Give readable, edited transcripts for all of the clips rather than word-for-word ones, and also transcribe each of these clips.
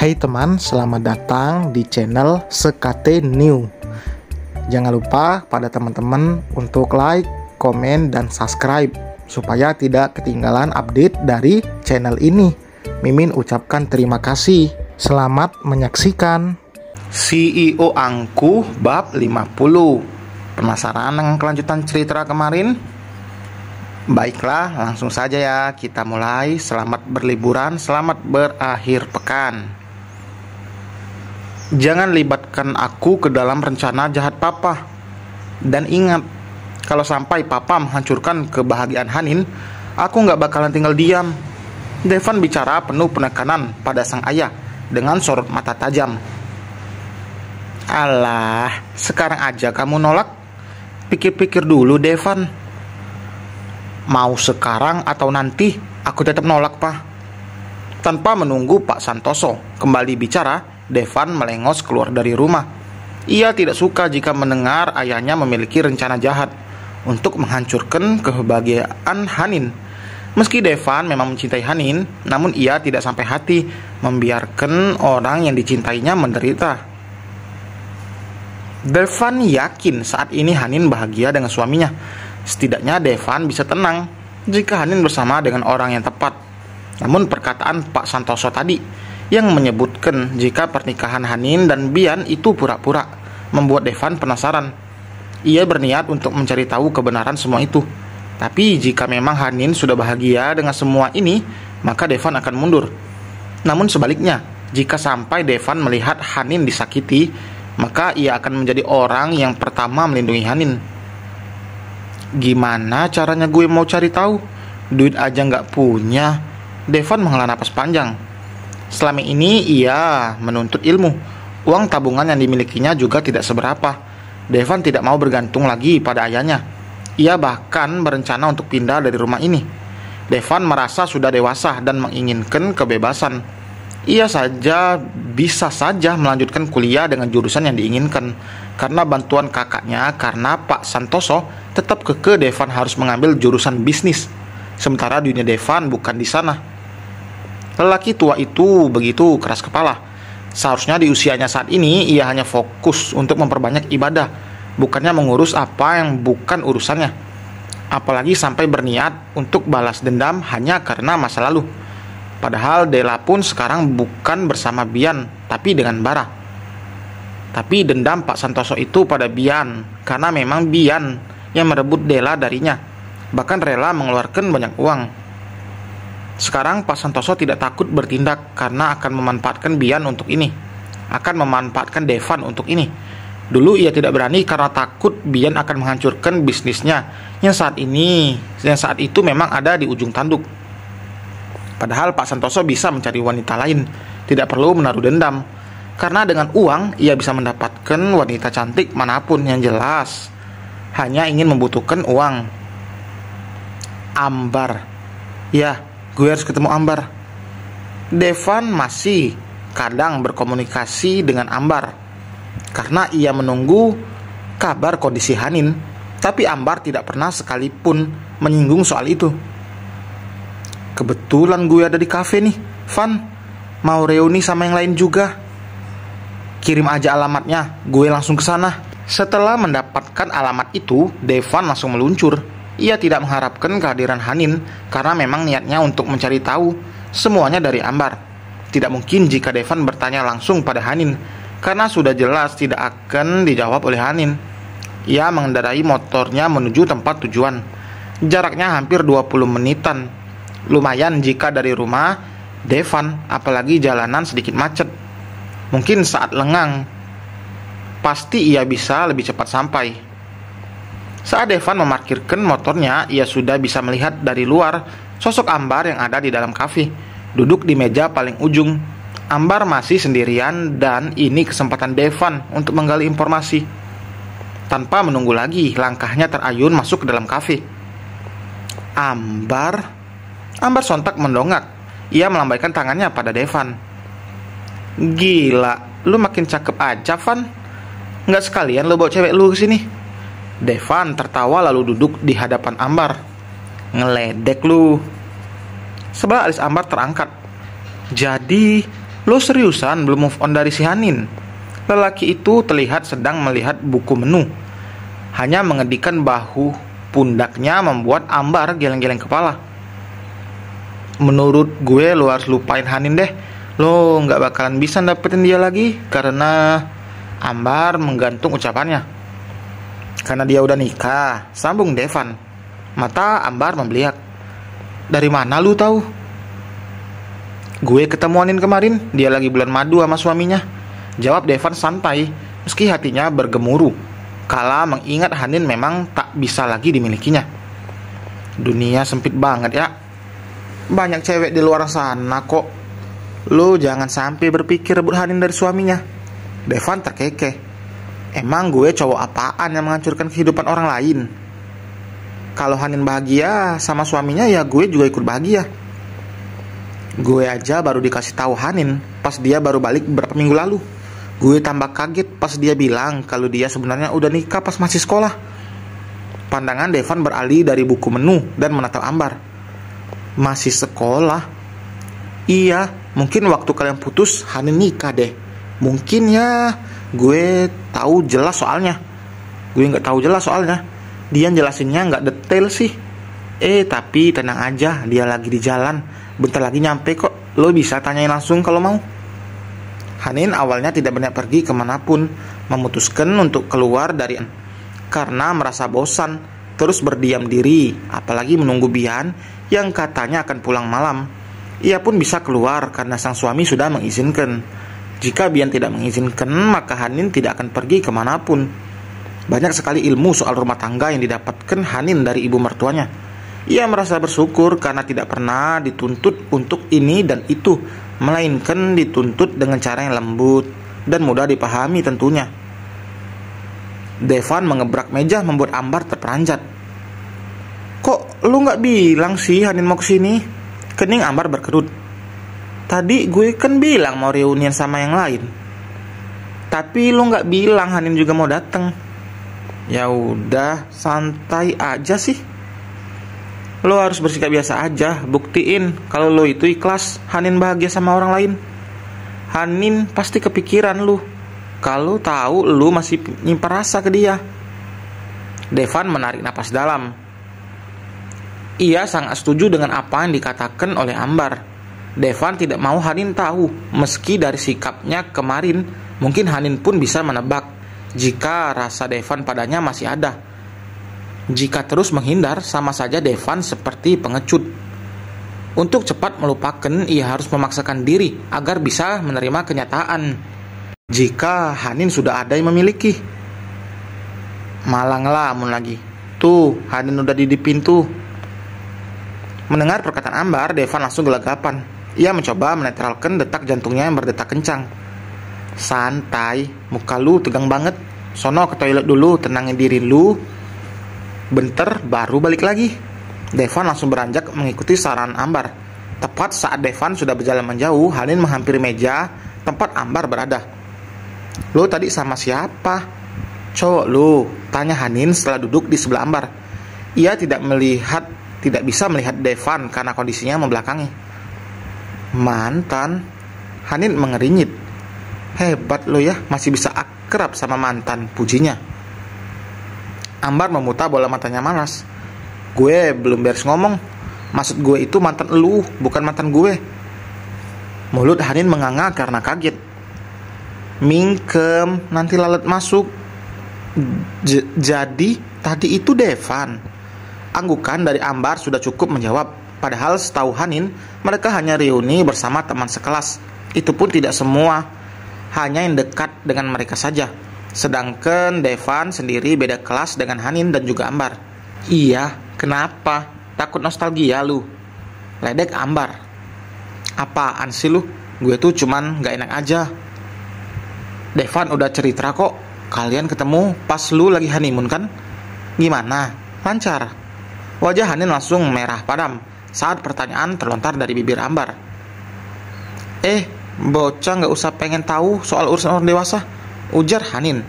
Hai teman, selamat datang di channel Sekate New. Jangan lupa pada teman-teman untuk like, komen, dan subscribe supaya tidak ketinggalan update dari channel ini. Mimin ucapkan terima kasih. Selamat menyaksikan. CEO Angkuh bab 50. Penasaran dengan kelanjutan cerita kemarin? Baiklah, langsung saja ya kita mulai. Selamat berliburan, selamat berakhir pekan. Jangan libatkan aku ke dalam rencana jahat papa. Dan ingat, kalau sampai papa menghancurkan kebahagiaan Hanin, aku nggak bakalan tinggal diam. Devan bicara penuh penekanan pada sang ayah dengan sorot mata tajam. Alah, sekarang aja kamu nolak? Pikir-pikir dulu, Devan. Mau sekarang atau nanti, aku tetap nolak, Pak. Tanpa menunggu Pak Santoso kembali bicara, Devan melengos keluar dari rumah. Ia tidak suka jika mendengar ayahnya memiliki rencana jahat untuk menghancurkan kebahagiaan Hanin. Meski Devan memang mencintai Hanin, namun ia tidak sampai hati membiarkan orang yang dicintainya menderita. Devan yakin saat ini Hanin bahagia dengan suaminya. Setidaknya Devan bisa tenang jika Hanin bersama dengan orang yang tepat. Namun perkataan Pak Santoso tadi yang menyebutkan jika pernikahan Hanin dan Bian itu pura-pura membuat Devan penasaran. Ia berniat untuk mencari tahu kebenaran semua itu. Tapi jika memang Hanin sudah bahagia dengan semua ini, maka Devan akan mundur. Namun sebaliknya, jika sampai Devan melihat Hanin disakiti, maka ia akan menjadi orang yang pertama melindungi Hanin. Gimana caranya gue mau cari tahu? Duit aja nggak punya. Devan menghela napas panjang. Selama ini ia menuntut ilmu. Uang tabungan yang dimilikinya juga tidak seberapa. Devan tidak mau bergantung lagi pada ayahnya. Ia bahkan berencana untuk pindah dari rumah ini. Devan merasa sudah dewasa dan menginginkan kebebasan. Ia bisa saja melanjutkan kuliah dengan jurusan yang diinginkan. Karena bantuan kakaknya, karena Pak Santoso tetap kekeh Devan harus mengambil jurusan bisnis. Sementara dunia Devan bukan di sana. Lelaki tua itu begitu keras kepala. Seharusnya di usianya saat ini ia hanya fokus untuk memperbanyak ibadah, bukannya mengurus apa yang bukan urusannya. Apalagi sampai berniat untuk balas dendam hanya karena masa lalu. Padahal Dela pun sekarang bukan bersama Bian, tapi dengan Bara. Tapi dendam Pak Santoso itu pada Bian, karena memang Bian yang merebut Dela darinya, bahkan rela mengeluarkan banyak uang. Sekarang Pak Santoso tidak takut bertindak karena akan memanfaatkan Bian untuk ini, akan memanfaatkan Devan untuk ini. Dulu ia tidak berani karena takut Bian akan menghancurkan bisnisnya yang saat itu memang ada di ujung tanduk. Padahal Pak Santoso bisa mencari wanita lain, tidak perlu menaruh dendam. Karena dengan uang ia bisa mendapatkan wanita cantik manapun, yang jelas hanya ingin membutuhkan uang. Ambar. Ya, gue harus ketemu Ambar. Devan masih kadang berkomunikasi dengan Ambar karena ia menunggu kabar kondisi Hanin. Tapi Ambar tidak pernah sekalipun menyinggung soal itu. Kebetulan gue ada di kafe nih, Van. Mau reuni sama yang lain juga. Kirim aja alamatnya, gue langsung ke sana. Setelah mendapatkan alamat itu, Devan langsung meluncur. Ia tidak mengharapkan kehadiran Hanin karena memang niatnya untuk mencari tahu semuanya dari Ambar. Tidak mungkin jika Devan bertanya langsung pada Hanin, karena sudah jelas tidak akan dijawab oleh Hanin. Ia mengendarai motornya menuju tempat tujuan. Jaraknya hampir 20 menitan. Lumayan jika dari rumah Devan, apalagi jalanan sedikit macet. Mungkin saat lengang, pasti ia bisa lebih cepat sampai. Saat Devan memarkirkan motornya, ia sudah bisa melihat dari luar sosok Ambar yang ada di dalam kafe, duduk di meja paling ujung. Ambar masih sendirian dan ini kesempatan Devan untuk menggali informasi. Tanpa menunggu lagi, langkahnya terayun masuk ke dalam kafe. Ambar sontak mendongak. Ia melambaikan tangannya pada Devan. Gila, lu makin cakep aja, Van. Nggak sekalian lu bawa cewek lu kesini? Devan tertawa lalu duduk di hadapan Ambar. Ngeledek lu. Sebelah alis Ambar terangkat. Jadi Lo seriusan belum move on dari si Hanin? Lelaki itu terlihat sedang melihat buku menu. Hanya mengedikan bahu pundaknya membuat Ambar geleng-geleng kepala. Menurut gue lo harus lupain Hanin deh. Lo gak bakalan bisa dapetin dia lagi. Karena Ambar menggantung ucapannya. Karena dia udah nikah, sambung Devan. Mata Ambar membeliak. Dari mana lu tahu? Gue ketemu Hanin kemarin, dia lagi bulan madu sama suaminya. Jawab Devan santai, meski hatinya bergemuruh kala mengingat Hanin memang tak bisa lagi dimilikinya. Dunia sempit banget ya. Banyak cewek di luar sana kok. Lu jangan sampai berpikir rebut Hanin dari suaminya. Devan terkekeh. Emang gue cowok apaan yang menghancurkan kehidupan orang lain? Kalau Hanin bahagia sama suaminya, ya gue juga ikut bahagia. Gue aja baru dikasih tahu Hanin pas dia baru balik beberapa minggu lalu. Gue tambah kaget pas dia bilang kalau dia sebenarnya udah nikah pas masih sekolah. Pandangan Devan beralih dari buku menu dan menatap Ambar. Masih sekolah? Iya, mungkin waktu kalian putus Hanin nikah deh. Mungkin ya, gue tahu jelas soalnya. Gue nggak tahu jelas soalnya. Dia jelasinnya nggak detail sih. Tapi tenang aja, dia lagi di jalan. Bentar lagi nyampe kok. Lo bisa tanyain langsung kalau mau. Hanin awalnya tidak banyak pergi kemanapun. Memutuskan untuk keluar dari karena merasa bosan. Terus berdiam diri. Apalagi menunggu Bian yang katanya akan pulang malam. Ia pun bisa keluar karena sang suami sudah mengizinkan. Jika Bian tidak mengizinkan, maka Hanin tidak akan pergi kemanapun. Banyak sekali ilmu soal rumah tangga yang didapatkan Hanin dari ibu mertuanya. Ia merasa bersyukur karena tidak pernah dituntut untuk ini dan itu, melainkan dituntut dengan cara yang lembut dan mudah dipahami tentunya. Devan mengebrak meja membuat Ambar terperanjat. Kok lu gak bilang sih Hanin mau kesini? Kening Ambar berkerut. Tadi gue kan bilang mau reunian sama yang lain. Tapi lu gak bilang Hanin juga mau datang. Ya udah, santai aja sih. Lo harus bersikap biasa aja. Buktiin kalau lo itu ikhlas Hanin bahagia sama orang lain. Hanin pasti kepikiran lo kalau tahu lo masih nyimpan rasa ke dia. Devan menarik napas dalam. Ia sangat setuju dengan apa yang dikatakan oleh Ambar. Devan tidak mau Hanin tahu. Meski dari sikapnya kemarin, mungkin Hanin pun bisa menebak jika rasa Devan padanya masih ada. Jika terus menghindar, sama saja Devan seperti pengecut. Untuk cepat melupakan, ia harus memaksakan diri agar bisa menerima kenyataan jika Hanin sudah ada yang memiliki. Malah ngelamun lagi. Tuh, Hanin udah di pintu. Mendengar perkataan Ambar, Devan langsung gelagapan. Ia mencoba menetralkan detak jantungnya yang berdetak kencang. Santai, muka lu tegang banget. Sono ke toilet dulu, tenangin diri lu. Bentar baru balik lagi. Devan langsung beranjak mengikuti saran Ambar. Tepat saat Devan sudah berjalan menjauh, Hanin menghampiri meja tempat Ambar berada. Lo tadi sama siapa? Cowok lu, tanya Hanin setelah duduk di sebelah Ambar. Ia tidak bisa melihat Devan karena kondisinya membelakangi. Mantan? Hanin mengerinyit. Hebat lo ya, masih bisa akrab sama mantan, pujinya. Ambar memutar bola matanya malas. Gue belum beres ngomong. Maksud gue itu mantan lu, bukan mantan gue. Mulut Hanin menganga karena kaget. Mingkem, nanti lalat masuk. Jadi tadi itu Devan. Anggukan dari Ambar sudah cukup menjawab. Padahal setahu Hanin, mereka hanya reuni bersama teman sekelas. Itu pun tidak semua, hanya yang dekat dengan mereka saja. Sedangkan Devan sendiri beda kelas dengan Hanin dan juga Ambar. Iya, kenapa? Takut nostalgia lu? Ledek Ambar. Apaan sih lu? Gue tuh cuman gak enak aja. Devan udah cerita kok. Kalian ketemu pas lu lagi honeymoon kan? Gimana? Lancar? Wajah Hanin langsung merah padam saat pertanyaan terlontar dari bibir Ambar. Bocah gak usah pengen tahu soal urusan orang dewasa, ujar Hanin.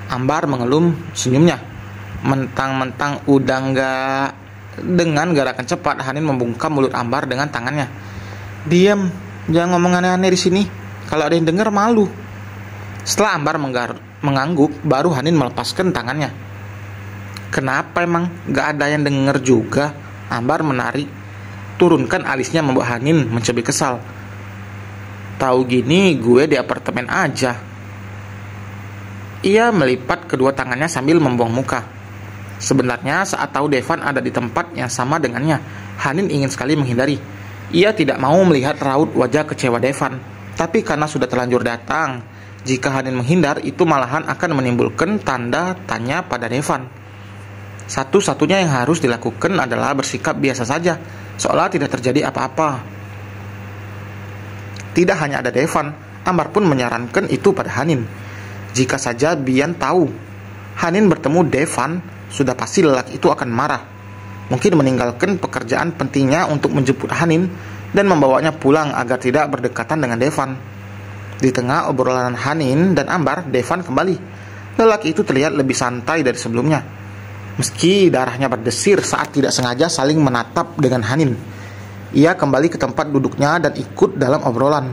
Ambar mengelum senyumnya. Mentang-mentang udah enggak. Dengan gerakan cepat Hanin membungkam mulut Ambar dengan tangannya. Diam, Jangan ngomong aneh-aneh di sini. Kalau ada yang dengar malu. Setelah Ambar mengangguk, baru Hanin melepaskan tangannya. Kenapa emang? Gak ada yang denger juga. Ambar menarik. Turunkan alisnya membuat Hanin mencubit kesal. Tahu gini gue di apartemen aja. Ia melipat kedua tangannya sambil membuang muka. Sebenarnya saat tahu Devan ada di tempat yang sama dengannya, Hanin ingin sekali menghindari. Ia tidak mau melihat raut wajah kecewa Devan. Tapi karena sudah terlanjur datang, jika Hanin menghindar itu malahan akan menimbulkan tanda tanya pada Devan. Satu-satunya yang harus dilakukan adalah bersikap biasa saja, seolah tidak terjadi apa-apa. Tidak hanya ada Devan, Ambar pun menyarankan itu pada Hanin. Jika saja Bian tahu Hanin bertemu Devan, sudah pasti lelaki itu akan marah. Mungkin meninggalkan pekerjaan pentingnya untuk menjemput Hanin dan membawanya pulang agar tidak berdekatan dengan Devan. Di tengah obrolan Hanin dan Ambar, Devan kembali. Lelaki itu terlihat lebih santai dari sebelumnya. Meski darahnya berdesir saat tidak sengaja saling menatap dengan Hanin, ia kembali ke tempat duduknya dan ikut dalam obrolan.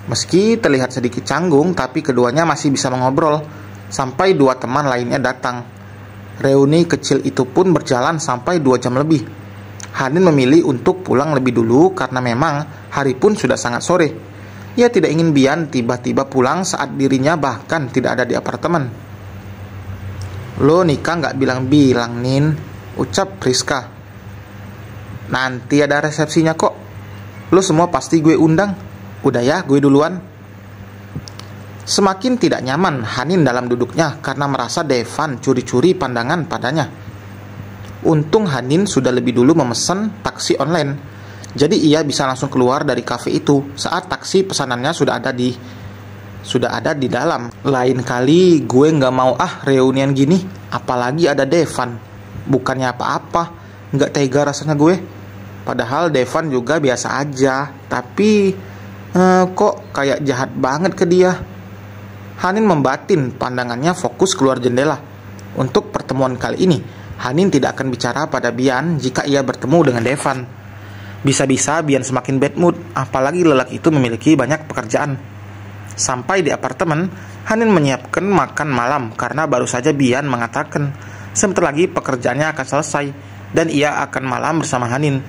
Meski terlihat sedikit canggung, tapi keduanya masih bisa mengobrol sampai dua teman lainnya datang. Reuni kecil itu pun berjalan sampai 2 jam lebih. Hanin memilih untuk pulang lebih dulu karena memang hari pun sudah sangat sore. Ia tidak ingin Bian tiba-tiba pulang saat dirinya bahkan tidak ada di apartemen. Lo nikah nggak bilang-bilang, Nin, ucap Priska. Nanti ada resepsinya kok. Lo semua pasti gue undang. Udah ya, gue duluan. Semakin tidak nyaman Hanin dalam duduknya karena merasa Devan curi-curi pandangan padanya. Untung Hanin sudah lebih dulu memesan taksi online, jadi ia bisa langsung keluar dari kafe itu saat taksi pesanannya sudah ada di dalam. Lain kali gue nggak mau reunian gini, apalagi ada Devan. Bukannya apa-apa, nggak tega rasanya gue. Padahal Devan juga biasa aja, tapi kok kayak jahat banget ke dia. Hanin membatin pandangannya fokus keluar jendela. Untuk pertemuan kali ini, Hanin tidak akan bicara pada Bian jika ia bertemu dengan Devan. Bisa-bisa Bian semakin bad mood, apalagi lelaki itu memiliki banyak pekerjaan. Sampai di apartemen, Hanin menyiapkan makan malam karena baru saja Bian mengatakan sebentar lagi pekerjaannya akan selesai dan ia akan malam bersama Hanin.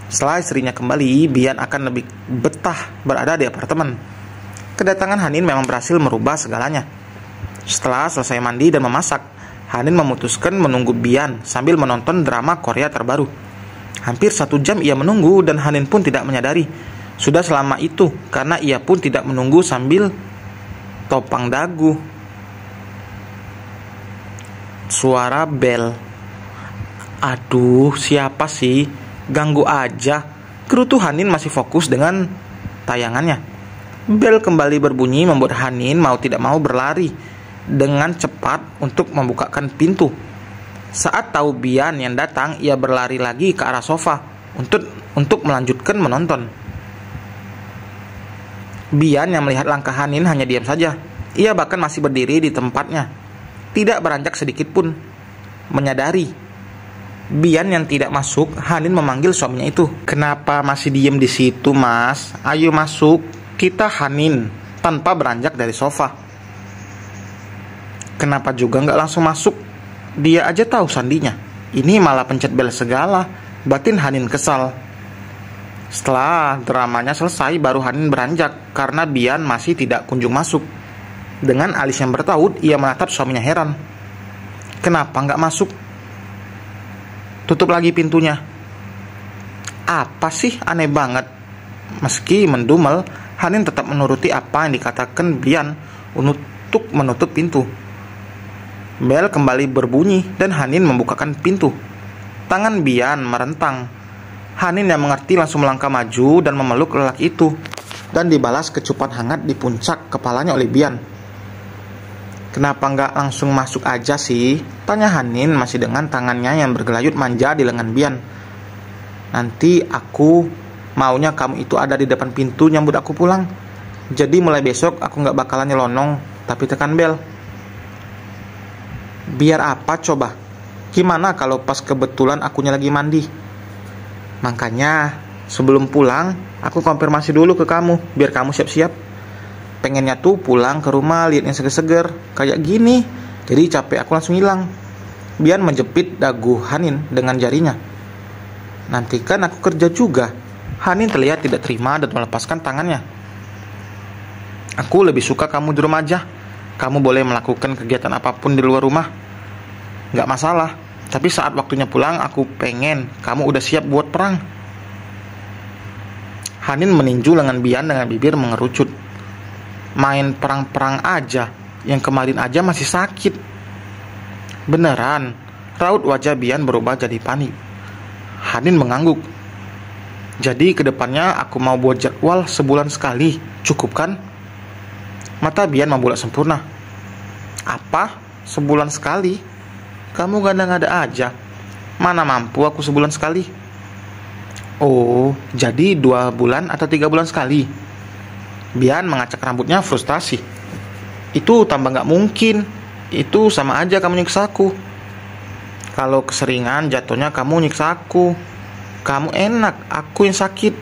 Setelah istrinya kembali, Bian akan lebih betah berada di apartemen. Kedatangan Hanin memang berhasil merubah segalanya. Setelah selesai mandi dan memasak, Hanin memutuskan menunggu Bian sambil menonton drama Korea terbaru. Hampir 1 jam ia menunggu dan Hanin pun tidak menyadari sudah selama itu karena ia pun tidak menunggu sambil topang dagu. Suara bel. Aduh, siapa sih? Ganggu aja. Kerutu Hanin masih fokus dengan tayangannya. Bel kembali berbunyi membuat Hanin mau tidak mau berlari dengan cepat untuk membukakan pintu. Saat tahu Bian yang datang, ia berlari lagi ke arah sofa untuk melanjutkan menonton. Bian yang melihat langkah Hanin hanya diam saja. Ia bahkan masih berdiri di tempatnya, tidak beranjak sedikit pun. Menyadari Bian yang tidak masuk, Hanin memanggil suaminya itu. Kenapa masih diem di situ, Mas? Ayo masuk, kita Hanin, tanpa beranjak dari sofa. Kenapa juga nggak langsung masuk? Dia aja tahu sandinya. Ini malah pencet bel segala. Batin Hanin kesal. Setelah dramanya selesai, baru Hanin beranjak karena Bian masih tidak kunjung masuk. Dengan alis yang bertaut, ia menatap suaminya heran. Kenapa nggak masuk? Tutup lagi pintunya. Apa sih, aneh banget. Meski mendumel, Hanin tetap menuruti apa yang dikatakan Bian untuk menutup pintu. Bel kembali berbunyi dan Hanin membukakan pintu. Tangan Bian merentang. Hanin yang mengerti langsung melangkah maju dan memeluk lelaki itu, dan dibalas kecupan hangat di puncak kepalanya oleh Bian. Kenapa nggak langsung masuk aja sih? Tanya Hanin masih dengan tangannya yang bergelayut manja di lengan Bian. Nanti aku maunya kamu itu ada di depan pintu nyambut aku pulang. Jadi mulai besok aku nggak bakalan nyelonong, tapi tekan bel. Biar apa coba? Gimana kalau pas kebetulan akunya lagi mandi? Makanya Sebelum pulang, aku konfirmasi dulu ke kamu, biar kamu siap-siap. Pengennya tuh pulang ke rumah lihat yang seger-seger, kayak gini. Jadi capek aku langsung hilang. Bian menjepit dagu Hanin dengan jarinya. Nanti kan aku kerja juga. Hanin terlihat tidak terima dan melepaskan tangannya. Aku lebih suka kamu di rumah aja. Kamu boleh melakukan kegiatan apapun di luar rumah, nggak masalah. Tapi saat waktunya pulang, aku pengen kamu udah siap buat perang. Hanin meninju lengan Bian dengan bibir mengerucut. Main perang-perang aja, yang kemarin aja masih sakit. Beneran, raut wajah Bian berubah jadi panik. Hanin mengangguk. Jadi kedepannya aku mau buat jadwal sebulan sekali, cukup kan? Mata Bian membulat sempurna. Apa? Sebulan sekali? Kamu gada-gada aja. Mana mampu aku sebulan sekali? Oh, jadi 2 bulan atau 3 bulan sekali? Bian mengacak rambutnya frustasi. Itu tambah gak mungkin. Itu sama aja kamu nyiksa aku. Kalau keseringan jatuhnya kamu nyiksa aku. Kamu enak, aku yang sakit.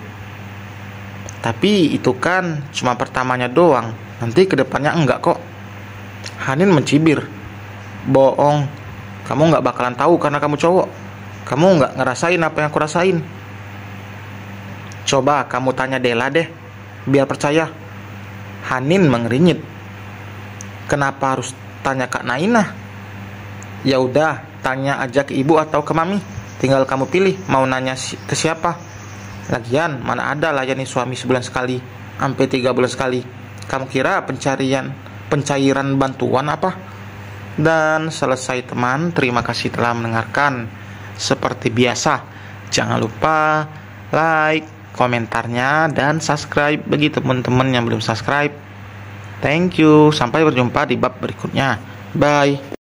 Tapi itu kan cuma pertamanya doang. Nanti kedepannya enggak kok. Hanin mencibir. Bohong. Kamu gak bakalan tahu karena kamu cowok. Kamu gak ngerasain apa yang aku rasain. Coba kamu tanya Dela deh, biar percaya. Hanin mengeringit. Kenapa harus tanya Kak Nainah? Ya udah, tanya aja ke ibu atau ke mami. Tinggal kamu pilih mau nanya ke siapa. Lagian mana ada layani suami sebulan sekali, sampai 3 bulan sekali. Kamu kira pencairan bantuan apa? Dan selesai teman, terima kasih telah mendengarkan. Seperti biasa, jangan lupa like, komentarnya, dan subscribe bagi teman-teman yang belum subscribe. Thank you, sampai berjumpa di bab berikutnya. Bye.